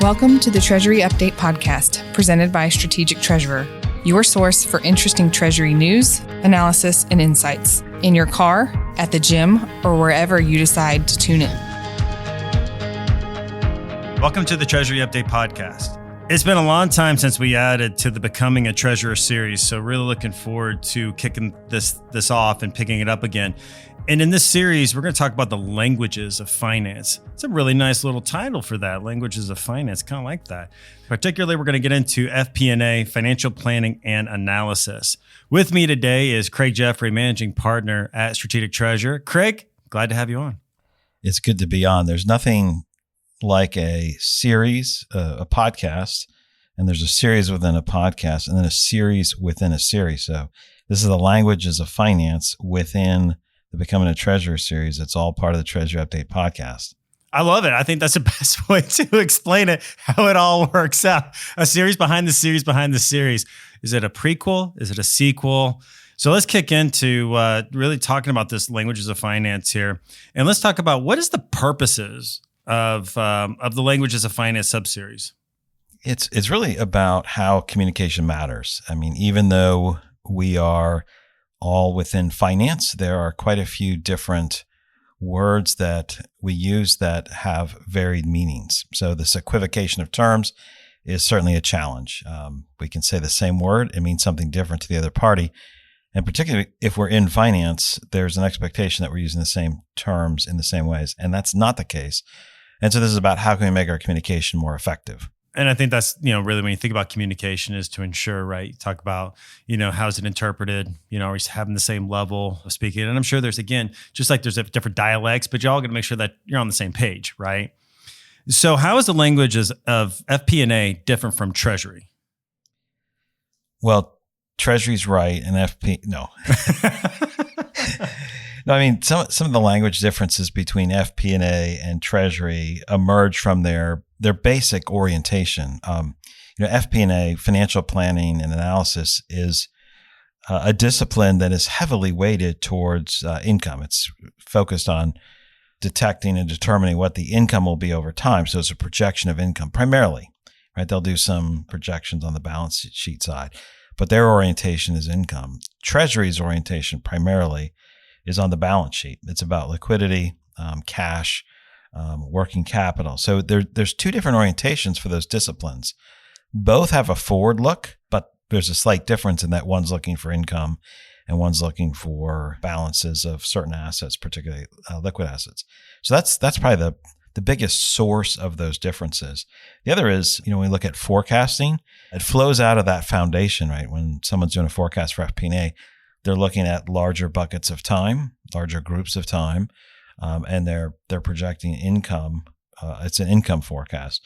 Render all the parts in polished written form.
Welcome to the Treasury Update podcast, presented by Strategic Treasurer, your source for interesting Treasury news, analysis, and insights in your car, at the gym, or wherever you decide to tune in. Welcome to the Treasury Update podcast. It's been a long time since we added to the Becoming a Treasurer series, so really looking forward to kicking this off and picking it up again. And in this series, we're going to talk about the languages of finance. It's a really nice little title for that, Languages of Finance, kind of like that. Particularly, we're going to get into FP&A, financial planning and analysis. With me today is Craig Jeffery, managing partner at Strategic Treasurer. Craig, glad to have you on. It's good to be on. There's nothing like a series, a podcast, and there's a series within a podcast, and then a series within a series. So this is the Languages of Finance within the Becoming a Treasurer series. It's all part of the Treasury Update podcast. I love it. I think that's the best way to explain it, how it all works out. A series behind the series behind the series. Is it a prequel? Is it a sequel? So let's kick into really talking about this Languages of Finance here. And let's talk about what is the purposes of the Languages of Finance subseries. It's really about how communication matters. I mean, even though we are all within finance, there are quite a few different words that we use that have varied meanings. So this equivocation of terms is certainly a challenge. We can say the same word, it means something different to the other party. And particularly if we're in finance, there's an expectation that we're using the same terms in the same ways. And that's not the case. And so this is about how can we make our communication more effective. And I think that's, really when you think about communication is to ensure, right? You talk about, how is it interpreted? Are we having the same level of speaking? And I'm sure there's, again, just like there's different dialects, but you're all going to make sure that you're on the same page, right? So how is the languages of FP&A different from Treasury? Well, Treasury's right and no. No, I mean, some of the language differences between FP&A and Treasury emerge from their basic orientation. FP&A, financial planning and analysis, is a discipline that is heavily weighted towards income. It's focused on detecting and determining what the income will be over time. So it's a projection of income primarily, right? They'll do some projections on the balance sheet side, but their orientation is income. Treasury's orientation primarily is on the balance sheet. It's about liquidity, cash, working capital. So there's two different orientations for those disciplines. Both have a forward look, but there's a slight difference in that one's looking for income and one's looking for balances of certain assets, particularly liquid assets. So that's probably the biggest source of those differences. The other is, when we look at forecasting, it flows out of that foundation, right? When someone's doing a forecast for FP&A, they're looking at larger buckets of time, larger groups of time, and they're projecting income. It's an income forecast,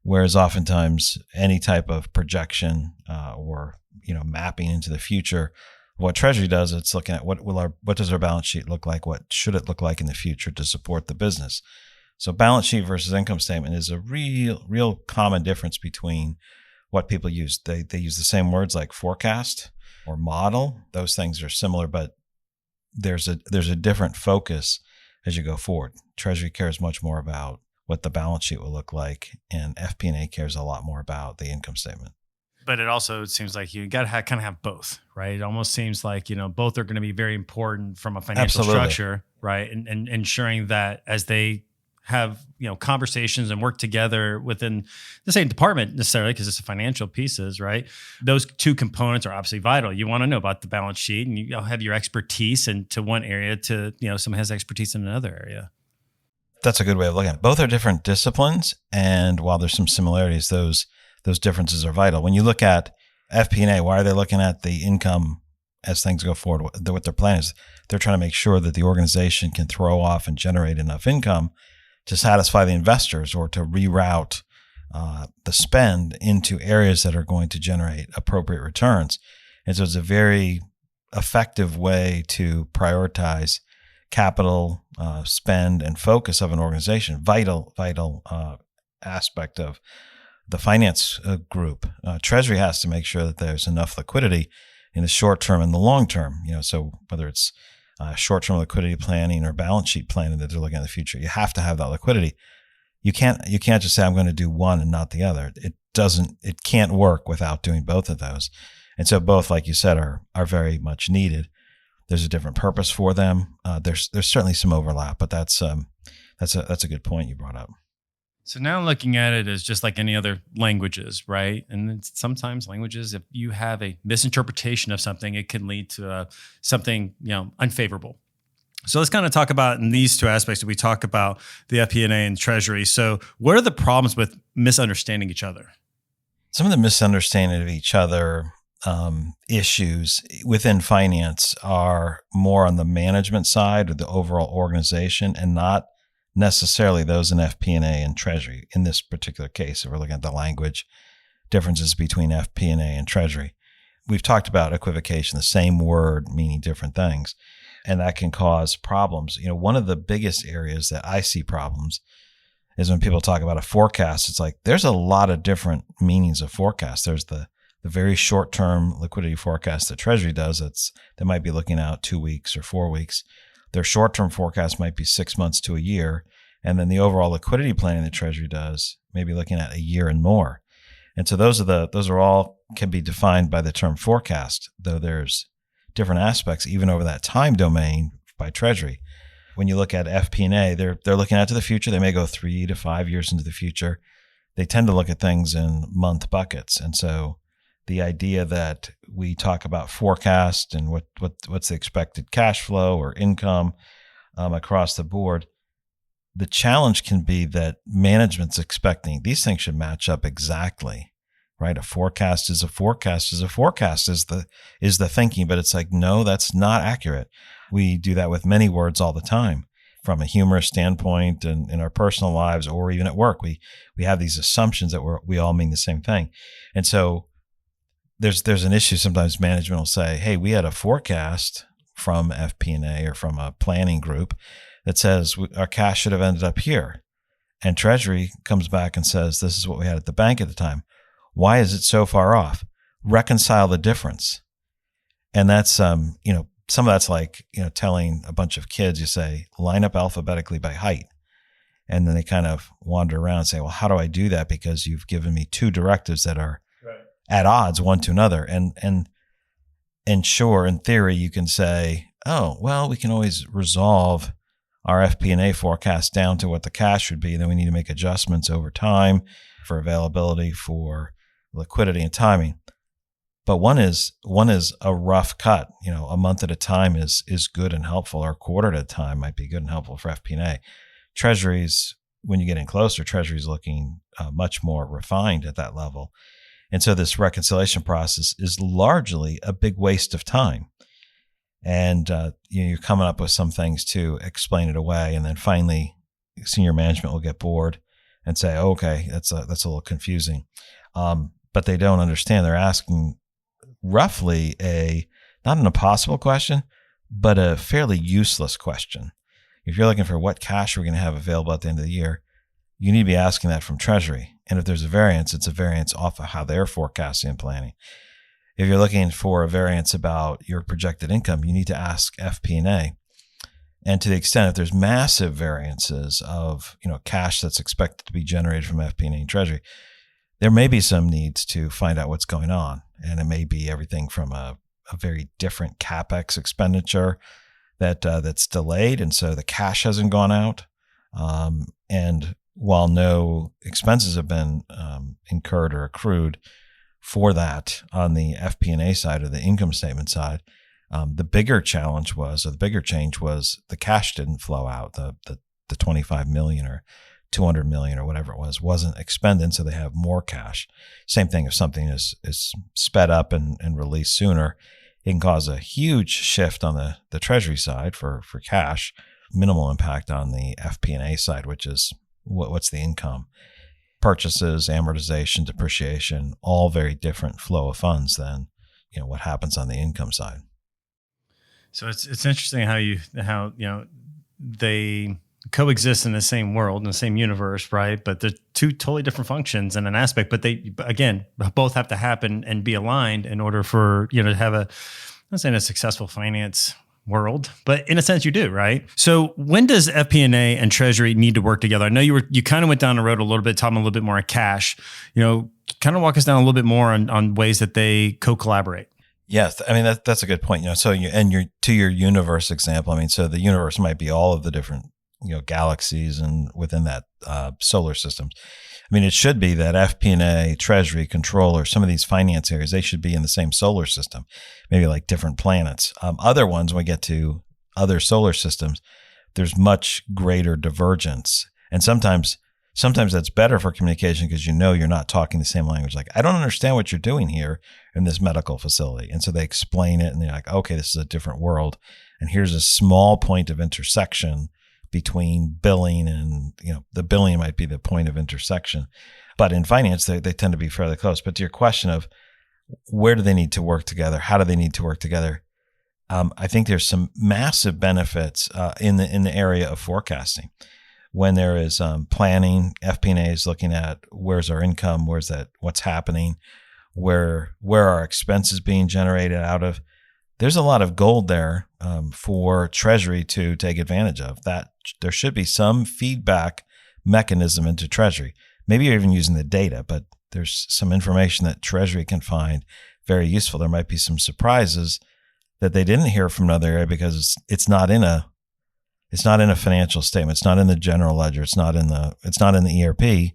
whereas oftentimes any type of projection or mapping into the future, what Treasury does, it's looking at what does our balance sheet look like? What should it look like in the future to support the business? So balance sheet versus income statement is a real common difference between what people use. They use the same words like forecast or model. Those things are similar, but there's a different focus as you go forward. Treasury cares much more about what the balance sheet will look like, and FP&A cares a lot more about the income statement. But it also seems like you got to kind of have both, right? It almost seems like, both are going to be very important from a financial structure, right? And ensuring that as they have, conversations and work together within the same department necessarily, because it's the financial pieces, right? Those two components are obviously vital. You want to know about the balance sheet, and you have your expertise into one area to, someone has expertise in another area. That's a good way of looking at it. Both are different disciplines, and while there's some similarities, those differences are vital. When you look at FP&A, why are they looking at the income as things go forward? What their plan is, they're trying to make sure that the organization can throw off and generate enough income to satisfy the investors or to reroute the spend into areas that are going to generate appropriate returns. And so it's a very effective way to prioritize capital spend and focus of an organization. Vital aspect of the finance group. Treasury has to make sure that there's enough liquidity in the short term and the long term. So whether it's short-term liquidity planning or balance sheet planning that they're looking at the future, you have to have that liquidity. you can't just say I'm going to do one and not the other. It can't work without doing both of those. And so both, like you said, are very much needed. There's a different purpose for them. There's certainly some overlap, but that's a good point you brought up. So now looking at it as just like any other languages, right? And sometimes languages, if you have a misinterpretation of something, it can lead to something, unfavorable. So let's kind of talk about in these two aspects. We talk about the FP&A and Treasury. So what are the problems with misunderstanding each other? Some of the misunderstanding of each other issues within finance are more on the management side or the overall organization, and not necessarily those in FP&A and Treasury. In this particular case, if we're looking at the language differences between FP&A and Treasury, we've talked about equivocation, the same word meaning different things, and that can cause problems. One of the biggest areas that I see problems is when people talk about a forecast. It's like there's a lot of different meanings of forecast. There's the very short-term liquidity forecast that Treasury does. They might be looking out 2 weeks or 4 weeks. Their short-term forecast might be 6 months to a year. And then the overall liquidity planning that Treasury does may be looking at a year and more. And so those are all can be defined by the term forecast, though there's different aspects even over that time domain by Treasury. When you look at FP&A, they're looking out to the future. They may go 3 to 5 years into the future. They tend to look at things in month buckets. And so the idea that we talk about forecast and what's the expected cash flow or income across the board, the challenge can be that management's expecting these things should match up exactly, right? A forecast is a forecast is a forecast is the thinking, but it's like, no, that's not accurate. We do that with many words all the time. From a humorous standpoint and in our personal lives or even at work, we have these assumptions that we all mean the same thing. And so there's an issue. Sometimes management will say, hey, we had a forecast from FP&A or from a planning group that says our cash should have ended up here. And Treasury comes back and says, this is what we had at the bank at the time. Why is it so far off? Reconcile the difference. And that's, some of that's like, telling a bunch of kids, you say, line up alphabetically by height. And then they kind of wander around and say, well, how do I do that? Because you've given me two directives that are at odds one to another. And sure, in theory, you can say, oh, well, we can always resolve our FP&A forecast down to what the cash should be. Then we need to make adjustments over time for availability, for liquidity and timing. But one is a rough cut. A month at a time is good and helpful, or a quarter at a time might be good and helpful for FP&A. Treasuries, when you get in closer, Treasury's looking much more refined at that level. And so this reconciliation process is largely a big waste of time. And you're coming up with some things to explain it away. And then finally, senior management will get bored and say, oh, okay, that's a little confusing. But they don't understand. They're asking roughly not an impossible question, but a fairly useless question. If you're looking for what cash we're going to have available at the end of the year, you need to be asking that from Treasury. And if there's a variance, it's a variance off of how they're forecasting and planning. If you're looking for a variance about your projected income, you need to ask FP&A. And to the extent if there's massive variances of cash that's expected to be generated from FP&A and Treasury, there may be some needs to find out what's going on. And it may be everything from a very different CapEx expenditure that's delayed, and so the cash hasn't gone out. And while no expenses have been incurred or accrued for that on the FP&A side or the income statement side, the bigger change was the cash didn't flow out. The 25 million or 200 million or whatever it wasn't expended, so they have more cash. Same thing if something is sped up and released sooner, it can cause a huge shift on the Treasury side for cash, minimal impact on the FP&A side, which is what's the income. Purchases, amortization, depreciation, all very different flow of funds than what happens on the income side. So it's interesting how they coexist in the same world, in the same universe, right? But they're two totally different functions in an aspect, but they, again, both have to happen and be aligned in order for, to have I'm not saying a successful finance world, but in a sense you do, right? So when does FP&A and Treasury need to work together? I know you kind of went down the road a little bit, talking a little bit more on cash. Kind of walk us down a little bit more on ways that they co-collaborate. Yes, I mean that's a good point. So to your universe example, I mean, so the universe might be all of the different galaxies and within that solar systems. I mean, it should be that FP&A, Treasury, Controller, some of these finance areas, they should be in the same solar system, maybe like different planets. Other ones, when we get to other solar systems, there's much greater divergence. And sometimes that's better for communication because you're not talking the same language. Like, I don't understand what you're doing here in this medical facility. And so they explain it and they're like, okay, this is a different world. And here's a small point of intersection between billing and, the billing might be the point of intersection. But in finance, they tend to be fairly close. But to your question of where do they need to work together? How do they need to work together? I think there's some massive benefits in the area of forecasting. When there is planning, FP&A is looking at where's our income, what's happening, where are expenses being generated out of. There's a lot of gold there for Treasury to take advantage of. That there should be some feedback mechanism into Treasury. Maybe you're even using the data, but there's some information that Treasury can find very useful. There might be some surprises that they didn't hear from another area because it's not in a financial statement. It's not in the general ledger. It's not in the ERP.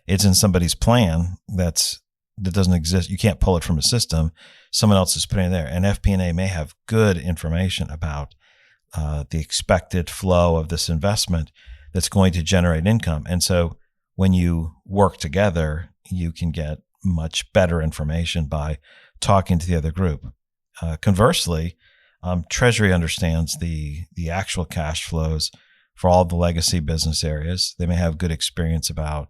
It's in somebody's plan that doesn't exist. You can't pull it from a system. Someone else is putting it there. And FP&A may have good information about the expected flow of this investment that's going to generate income. And so when you work together, you can get much better information by talking to the other group. Conversely, Treasury understands the actual cash flows for all the legacy business areas. They may have good experience about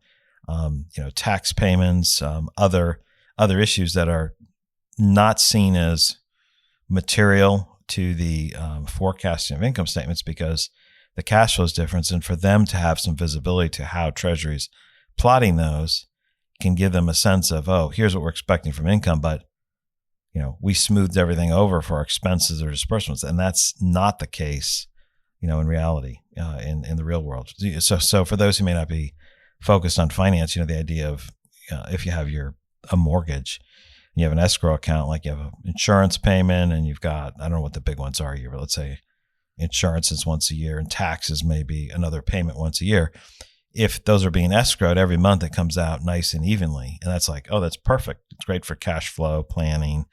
tax payments, other issues that are not seen as material to the forecasting of income statements because the cash flow is different. And for them to have some visibility to how Treasury's plotting those can give them a sense of, oh, here's what we're expecting from income, but we smoothed everything over for our expenses or disbursements, and that's not the case, in reality, in the real world. So for those who may not be focused on finance, the idea of if you have a mortgage, and you have an escrow account, like you have an insurance payment, and you've got, I don't know what the big ones are here, but let's say insurance is once a year, and taxes may be another payment once a year. If those are being escrowed every month, it comes out nice and evenly. And that's like, oh, that's perfect. It's great for cash flow planning.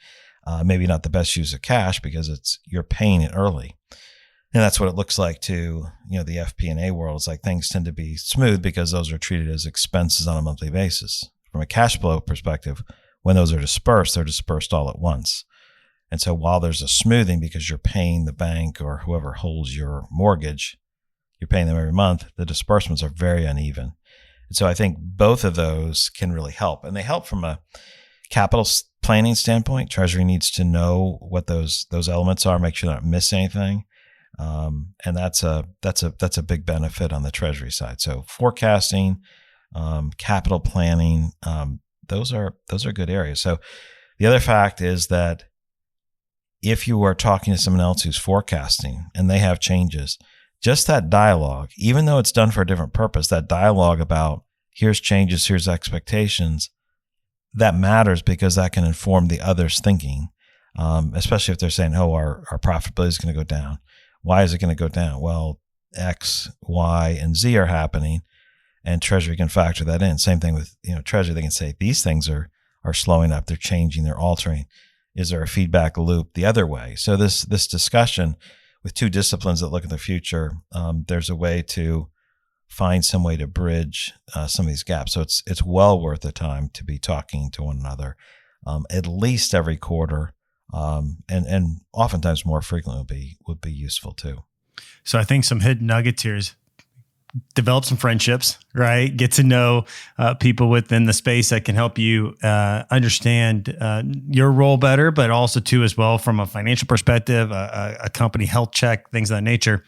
Maybe not the best use of cash because you're paying it early. And that's what it looks like to, the FP&A world. It's like things tend to be smooth because those are treated as expenses on a monthly basis. From a cash flow perspective, when those are dispersed, they're dispersed all at once. And so while there's a smoothing because you're paying the bank or whoever holds your mortgage, you're paying them every month, the disbursements are very uneven. And so I think both of those can really help. And they help from a capital planning standpoint. Treasury needs to know what those elements are, make sure they don't miss anything. And that's a big benefit on the Treasury side. So forecasting, capital planning, those are good areas. So the other fact is that if you are talking to someone else who's forecasting and they have changes, just that dialogue, even though it's done for a different purpose, that dialogue about here's changes, here's expectations, that matters because that can inform the other's thinking, especially if they're saying, oh, our profitability is going to go down. Why is it going to go down? Well, X, Y, and Z are happening, and Treasury can factor that in. Same thing with Treasury. They can say these things are slowing up, they're changing, they're altering. Is there a feedback loop the other way? So this discussion with two disciplines that look at the future, there's a way to find some way to bridge some of these gaps. So it's well worth the time to be talking to one another at least every quarter, and oftentimes more frequently would be useful too. So I think some hidden nuggets here is develop some friendships, right? Get to know people within the space that can help you understand your role better, but also too as well from a financial perspective, a company health check, things of that nature.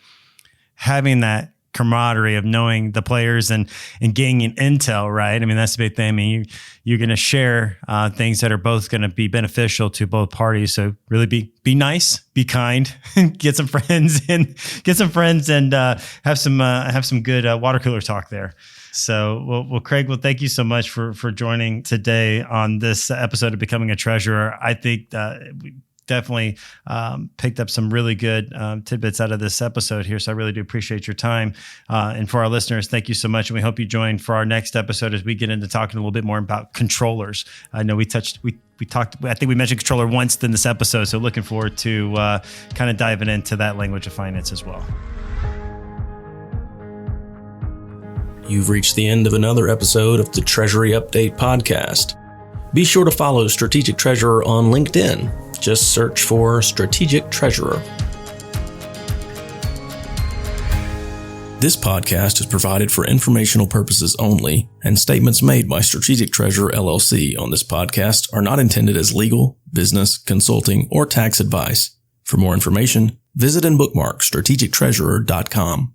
Having that camaraderie of knowing the players and gaining intel, right? I mean, that's the big thing. I mean, you're going to share things that are both going to be beneficial to both parties. So really be nice, be kind, get some friends and have some good water cooler talk there. So, well, Craig, thank you so much for joining today on this episode of Becoming a Treasurer. I think we definitely picked up some really good tidbits out of this episode here. So I really do appreciate your time. And for our listeners, thank you so much. And we hope you join for our next episode as we get into talking a little bit more about controllers. I know we talked, I think we mentioned controller once in this episode. So looking forward to kind of diving into that language of finance as well. You've reached the end of another episode of the Treasury Update podcast. Be sure to follow Strategic Treasurer on LinkedIn. Just search for Strategic Treasurer. This podcast is provided for informational purposes only, and statements made by Strategic Treasurer LLC on this podcast are not intended as legal, business, consulting, or tax advice. For more information, visit and bookmark strategictreasurer.com.